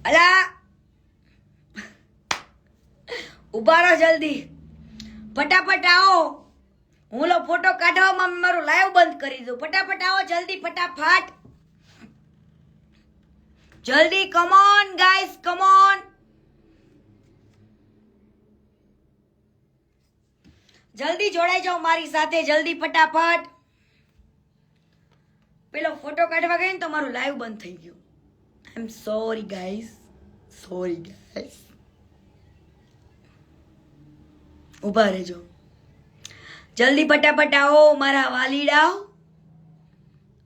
અલા ઉભા રહો જલ્દી, ફટાફટ આવો. હું લો ફોટો કાઢવામાં મારું લાઈવ બંધ કરી દઉં. ફટાફટ આવો જલ્દી, ફટાફટ જલ્દી. Come on guys, come on. જલ્દી જોડાઈ જાઓ મારી સાથે, જલ્દી ફટાફટ. પેલો ફોટો કાઢવા ગઈ ને તો મારું લાઈવ બંધ થઈ ગયું. I am sorry guys, sorry guys. ઉભા રહેજો જલ્દી, ફટાફટ આવો મારા વાલીડાઓ,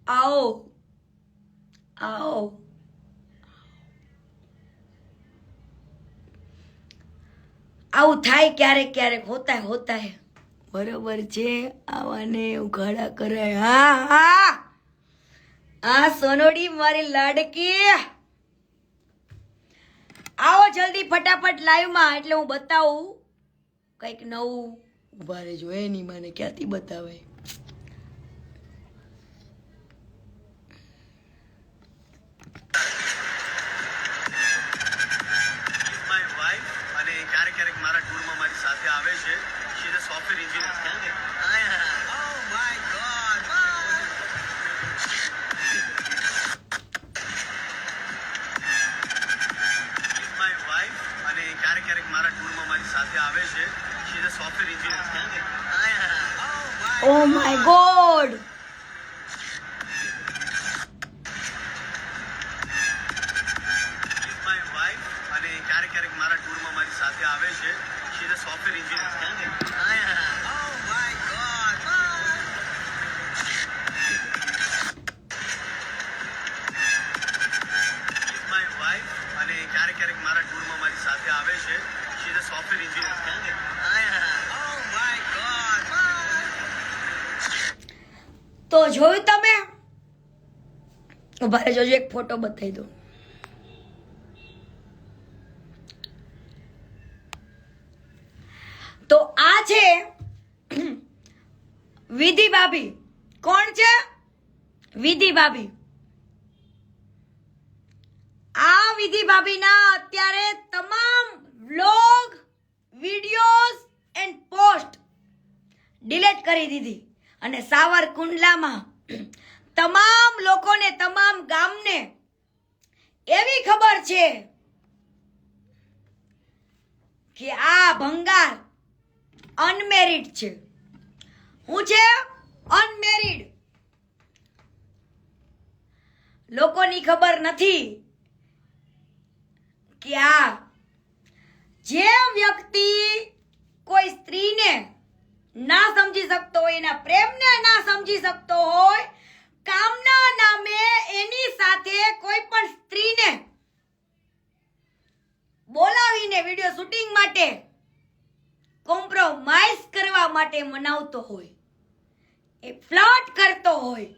આવો આવો. આવું થાય ક્યારેક ક્યારેક, હોતા હોતા હે, બરોબર છે. આવાને ઉઘાડા કરાય. હા હા હા સોનોડી મારી લાડકી, આવો જલ્દી ફટાફટ લાઈવ માં, એટલે હું બતાવું કઈક નવું. ઉભા રહેજો, એની મને ક્યાંથી બતાવે. Oh my God! તો જોયું તમે? ઉભા રહેજો, એક ફોટો બતાવી દો. તો આ છે વિધિ ભાભી. કોણ છે? વિધિ ભાભી. આ વિધિ ભાભીના અત્યારે તમામ vlog, videos and post delete કરી દીધી, અને સાવરકુંડલામાં તમામ લોકોને, તમામ ગામને એવી ખબર છે કે આ ભંગાર અનમેરિડ છે. હું છે? અનમેરિડ. લોકોની ખબર નથી કે આ જે વ્યક્તિ કોઈ સ્ત્રીને ના સમજી શકતો હોય, એના પ્રેમને ના સમજી શકતો હોય, કામના નામે એની સાથે કોઈ પણ સ્ત્રીને બોલાવીને વિડિયો શૂટિંગ માટે, કોમ્પ્રોમાઇઝ કરવા માટે મનાવતો હોય, એ ફ્લર્ટ કરતો હોય,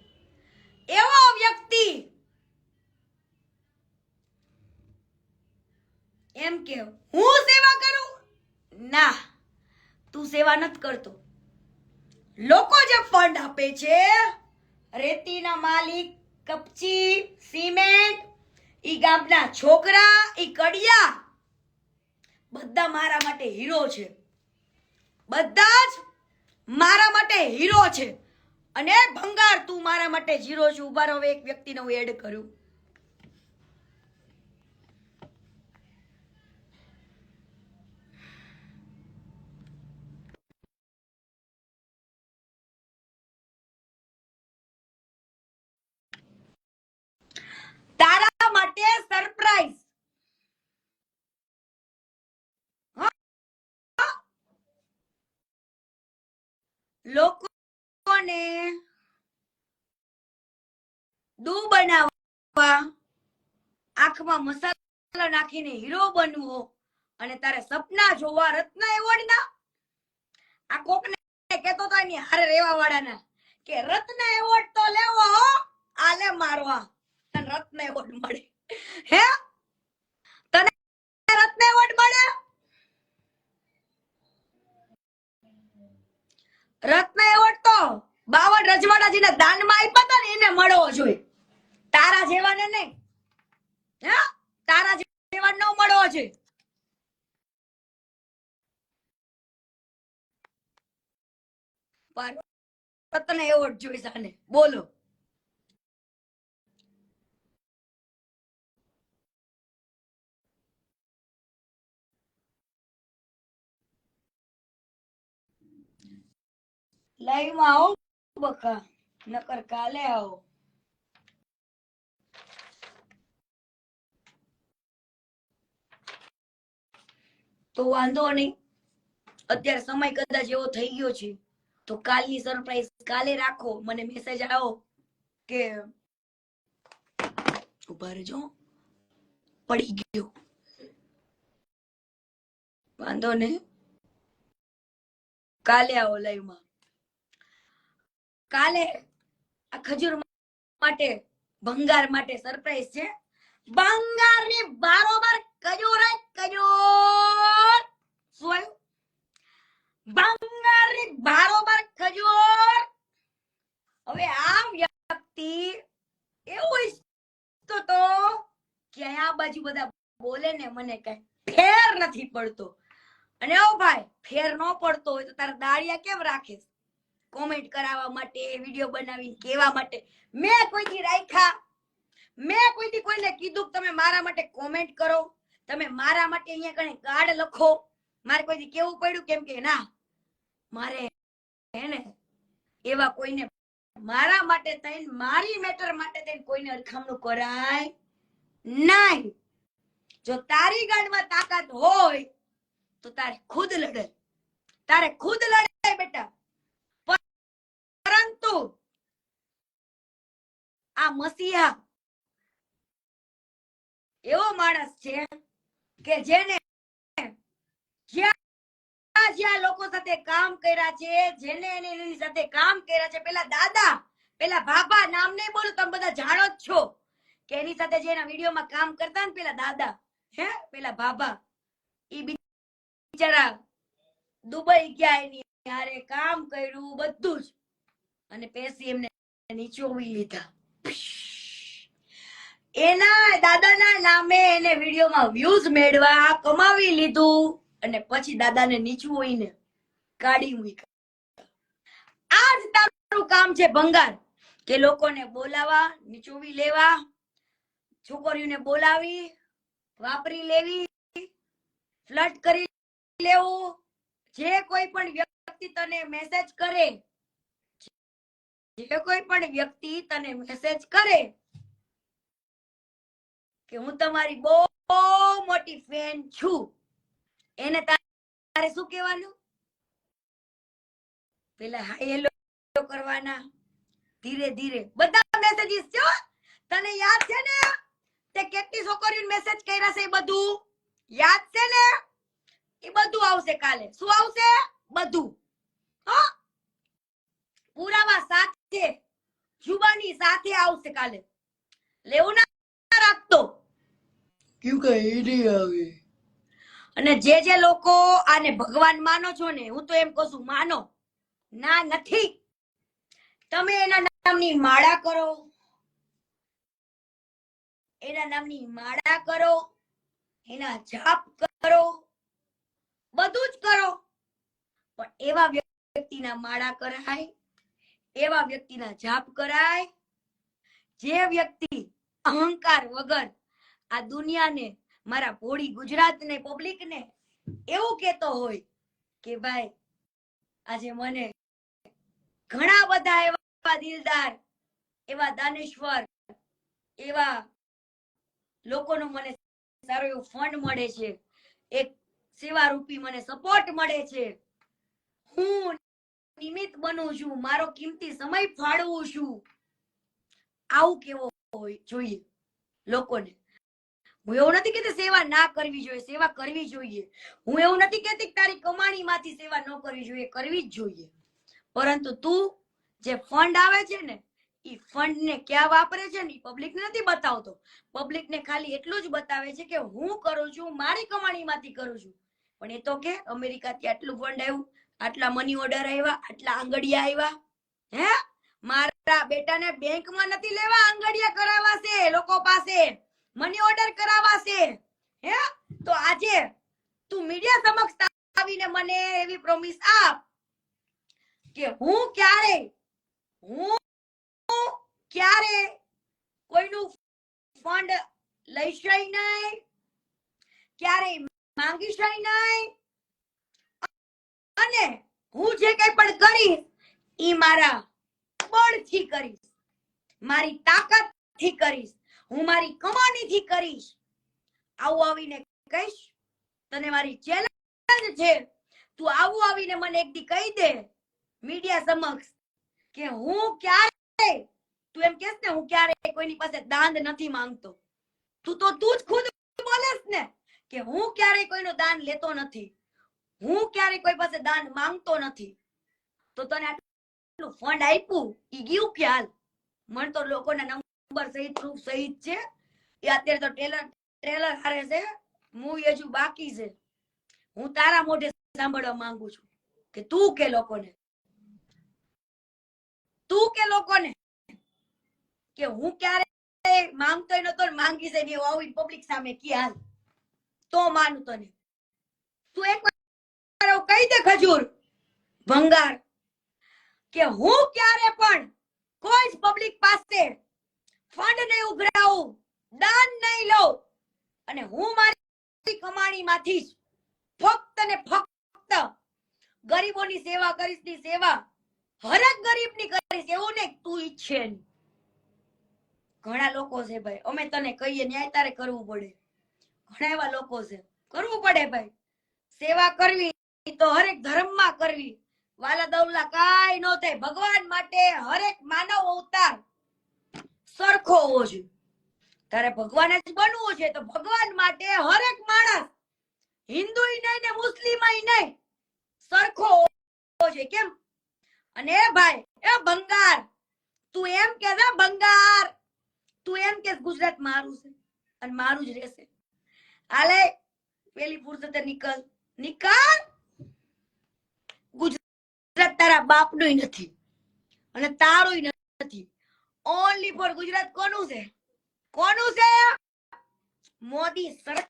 એવો વ્યક્તિ એમ કે હું સેવા કરું? ના, તું સેવા નથી કરતો. લોકો જે ફંડ આપે છે, રેતીના માલિક, કપચી, સિમેન્ટ, ઈ ગામના છોકરા, ઈ કડિયા, બધા મારા માટે હીરો છે. બધા જ મારા માટે હીરો છે. અને ભંગાર તું મારા માટે હીરો છે. ઉભા રહો, એક વ્યક્તિને હું એડ કરું. તારા માટે સરપ્રાઈઝ. લોકોને દૂ બનાવવા, આંખમાં મસાલો નાખીને હીરો બનવો, અને તારે સપના જોવા રત્ન એવોર્ડ ના. આ કોકને કેતો તો એની હારે રેવા વાળાના કે રત્ન એવોર્ડ તો લેવો હો, આલે મારવા તને રત્ન એવોર્ડ મળે. હે, તને રત્ન એવોર્ડ મળે? રત્ન એવોર્ડ તો 52 રજવાડાજીને દાનમાં આપ્યા હતા ને એને મળવો જોઈએ, તારા જેવાને નહીં. હે, તારા છે? રત્ન એવોર્ડ જોઈશ આને. બોલો. લાઈવ માં આવો બકા, નકર કાલે આવો. તો વાંધો નહીં, અત્યારે સમય કદાચ એવો થઈ ગયો છે તો કાલની સરપ્રાઈઝ કાલે રાખો. મને મેસેજ આવો કે ઉભા રહેજો પડી ગયો, વાંધો નહીં, કાલે આવો લાઈવ માં. કાલે આ ખજૂર માટે, ભંગાર માટે સરપ્રાઈઝ છે. ભંગાર ની બારોબાર ખજૂર જ ખજૂર. શું આવ્યું? ભંગાર ની બારોબાર ખજૂર. હવે આ વ્યક્તિ એવું ઈચ્છતો તો કે આ બાજુ બધા બોલે ને મને કઈ ફેર નથી પડતો. અને ઓ ભાઈ, ફેર ન પડતો હોય તો તારા દાળિયા કેમ રાખે? કોમેન્ટ કરાવવા માટે, વિડિયો બનાવી કેવા માટે? મેં કોઈથી રાખ્યા? મેં કોઈથી કોઈને કીધું કે તમે મારા માટે કોમેન્ટ કરો, તમે મારા માટે અહીંયા કણે કાર્ડ લખો? મારે કોઈથી કેવું પડ્યું? કેમ કે ના, મારે હે ને એવા કોઈને મારા માટે થઈને, મારી મેટર માટે થઈને કોઈને અરખામણું કરાય નહીં. જો તારી ગાંડમાં તાકાત હોય તો તારે ખુદ લડાય, તારે ખુદ લડાય બેટા. પરંતુ આ મસીહા એવો માણસ છે કે જેને જ્યાં લોકો સાથે કામ કર્યા છે, જેને એની સાથે કામ કર્યા છે, પેલા દાદા, પેલા બાબા, નામ નહીં બોલું, તમે બધા જાણો જ છો કે એની સાથે જે એના વિડીયોમાં કામ કરતા ને પેલા દાદા, હે પેલા બાબા, ઈ બિચારા દુબઈ ગયા, એની હારે કામ કર્યું બધું જ, અને પેસી એમને નીચોવી લીધા. એના દાદાના નામે એને વિડીયોમાં વ્યૂઝ મેળવા કમાવી લીધું, અને પછી દાદાને નીચોવીને કાઢી મૂક્યા. આ જ તારું કામ છે ભંગાર, કે લોકોને બોલાવા, નીચોવી લેવા, છોકરીઓને બોલાવી, વાપરી લેવી, ફ્લર્ટ કરી લેવું. જે કોઈ પણ વ્યક્તિ તને મેસેજ કરે, જે કોઈ પણ વ્યક્તિ તને મેસેજ કરે કે હું તમારી બહુ મોટી ફેન છું, એને તારે શું કહેવાનું? પેલા હાય હેલો કરવાના, ધીરે ધીરે. બધા મેસેજીસ છે, તને યાદ છે ને તે કેટલી છોકરીઓને મેસેજ કર્યા છે? એ બધું યાદ છે ને? એ બધું આવશે કાલે. શું આવશે? બધું. હા, પુરાવા સાથે, જુબાની સાથે આવશે કાલે. લેવું ના રાખતો ક્યું કઈ નહીં આવે. અને જે લોકો આને ભગવાન માનો છો ને, હું તો એમ કહું છું, માનો ના નથી. તમે એના નામની માળા કરો, એના નામની માળા કરો, એના જાપ કરો, બધું જ કરો, પણ એવા વ્યક્તિના માળા કરાય, એવા વ્યક્તિના જાપ કરાય જે વ્યક્તિ અહંકાર વગર આ દુનિયાને, મારા ભોળી ગુજરાતને, પબ્લિકને એવું કહેતો હોય કે ભાઈ આજે મને ઘણા બધા એવા દિલદાર, એવા દાનેશ્વર, એવા લોકોનો મને સારો એવો ફંડ મળે છે, એક સેવા રૂપી મને સપોર્ટ મળે છે, હું નિમિત્ત બનું છું, મારો કિંમતી સમય ફાળવું છું. આવું કેવો જોઈએ લોકોને. હું એવું નથી કહેતી સેવા ના કરવી જોઈએ, સેવા કરવી જોઈએ. હું એવું નથી કહેતી તારી કમાણીમાંથી સેવા ન કરવી જોઈએ, કરવી જ જોઈએ. પરંતુ તું જે ફંડ આવે છે ને, ઈ ફંડ ને ક્યાં વાપરે છે ને, પબ્લિક નથી બતાવતો. પબ્લિક ને ખાલી એટલું જ બતાવે છે કે હું કરું છું, મારી કમાણીમાંથી કરું છું. પણ એ તો કે અમેરિકાથી આટલું ફંડ આવ્યું, આટલા મની ઓર્ડર આવ્યા, આટલા આંગડિયા આવ્યા. હે, મારા બેટાને બેંકમાં નથી લેવા, આંગડિયા કરાવવા છે લોકો પાસે, મની ઓર્ડર કરાવવા છે. હે, તો મીડિયા સમક્ષ આવીને મને એવી પ્રોમિસ આપ કે હું ક્યારે કોઈનું ફંડ લઈશ નહીં, ક્યારે માંગીશ નહીં, અને હું જે કંઈ પણ કરીશ ઈ મારા બળથી કરીશ, મારી તાકાતથી કરીશ, હું મારી કમાણીથી કરીશ. આવું આવીને કહીશ, તને મારી ચેલેન્જ છે, તું આવું આવીને મને એક દી કહી દે મીડિયા સમક્ષ કે હું ક્યારે, તું એમ કહેશ ને હું ક્યારે કોઈની પાસે દાન નથી માંગતો, તું જ ખુદ બોલેસ ને કે હું ક્યારે કોઈનું દાન લેતો નથી, હું ક્યારે કોઈ પાસે દાન માંગતો નથી, તો તને આટલું ફંડ આપ્યું ઈ ગયું ક્યાં? મને તો લોકોના નંબર સહિત પ્રૂફ સહિત છે, એ અત્યારે તો ટ્રેલર હારે છે, મૂવી હજુ બાકી છે. હું તારા મોઢે સાંભળવા માંગુ છું કે તું કે લોકોને કે હું ક્યારે માંગતોય નતો ને માંગી છે ને એવું આવું પબ્લિક સામે કે હાલ તો માનું તને. તું એક વાર કહી દે ખજૂર ભંગાર કે હું ક્યારે પણ કોઈ જ પબ્લિક પાસે ફંડ નહીં ઉઘરાવું, દાન નહીં લઉં, અને હું મારી કમાણીમાંથી જ ફક્ત ને ફક્ત ગરીબોની સેવા કરીશ, ની સેવા હરેક ગરીબની કરીશ, એવું ને તું ઈચ્છે નહીં. ઘણા લોકો છે ભાઈ, અમે તને કહીએ ન્યાય તારે કરવું પડે, ઘણા એવા લોકો છે, કરવું પડે ભાઈ. સેવા કરવી તો હરેક ધર્મમાં કરવી, વાલા દવલા કાઈ નો થાય. ભગવાન માટે હરેક માનવ અવતાર સરખો હોવો જોઈએ. તારે ભગવાન જ બનવું છે તો ભગવાન માટે હરેક માણસ, હિન્દુ નહીં ને મુસ્લિમ નહીં, સરખો હોવો જોઈએ. કેમ? અને ભાઈ એ ભંગાર, તું એમ કે ભંગાર, તું એમ કે ગુજરાત મારું છે અને મારું જ રહેશે, હાલે પેલી ફુરસતે નીકળ. ગુજરાત તારા બાપનું નથી અને તારું નથી. ઓનલી ફોર ગુજરાત કોનું છે? મોદી સરકાર.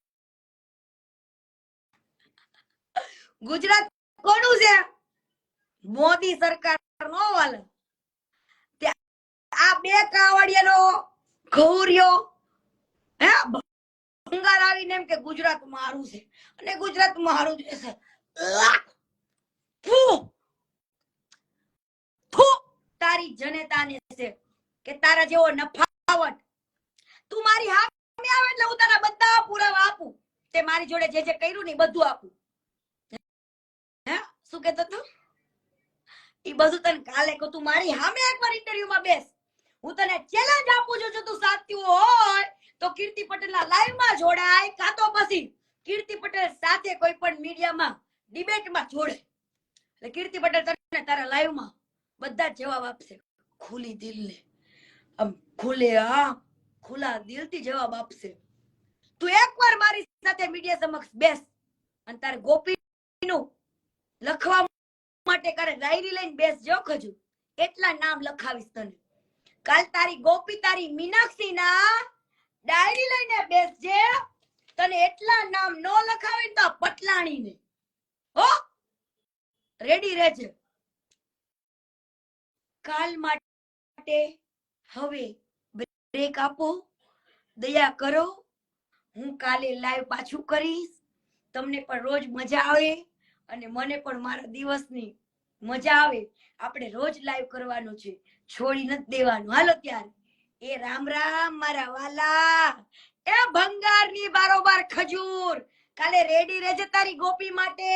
ગુજરાત કોનું છે? મોદી સરકાર નો વાલે. આ બે કાવડિયાનો ગૌર્યો હે ભંગાર આવીને એમ કે ગુજરાત મારું છે અને ગુજરાત મારું જ રહેશે. તારી જનતાને છે કે તારા જેવો નફાવટ, તું મારી સામે આવે એટલે હું તારા બધા પુરાવા આપું, તે મારી જોડે જે જે કર્યું ને બધું આપું. હે શું કહેતો તું? ઈ બધું તને કાલે કહું. તું મારી સામે એકવાર ઇન્ટરવ્યુમાં બેસ, હું તને ચેલેન્જ આપું છું. જો તું સાચું હોય તો કીર્તિ પટેલના લાઈવમાં જોડાય, કાં તો પછી કીર્તિ પટેલ સાથે કોઈ પણ મીડિયામાં ડિબેટમાં જોડે, એટલે કીર્તિ પટેલ તને તારા લાઈવમાં બધા જવાબ આપશે, ખુલ્લી દિલને, આમ ખુલ્લા દિલથી જવાબ આપશે. તું એકવાર મારી સાથે મીડિયા સમક્ષ બેસ અને તારે ગોપીનું લખવા માટે કરે ડાયરી લઈને બેસજો ખજુ, એટલા નામ લખાવીશ તને. કાલ તારી ગોપી તારી મીનાક્ષી ના ડાયરી લઈને બેસજે, તને એટલા નામ નો લખાવીને તો પટલાણી ને હો રેડી રહેજે. કાલ માટે હવે બ્રેક આપો, દયા કરો. હું કાલે લાઈવ પાછું કરીશ, તમને પણ રોજ મજા આવે અને મને પણ મારા દિવસની મજા આવે. આપણે રોજ લાઈવ કરવાનું છે, છોડી નથી દેવાનું. હાલો ત્યારે એ રામ રામ મારા વાલા, એ ભંગારની બારોબાર ખજૂર. કાલે રેડી રહેજે તારી ગોપી માટે,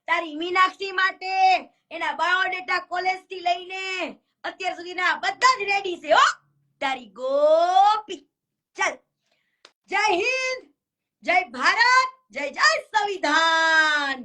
તારી મીનાક્ષી માટે. એના બાયોડેટા કોલેજ થી લઈને અત્યાર સુધીના બધા જ રેડી છે હો, તારી ગોપી. ચાલ, જય હિન્દ, જય ભારત, જય જય સંવિધાન.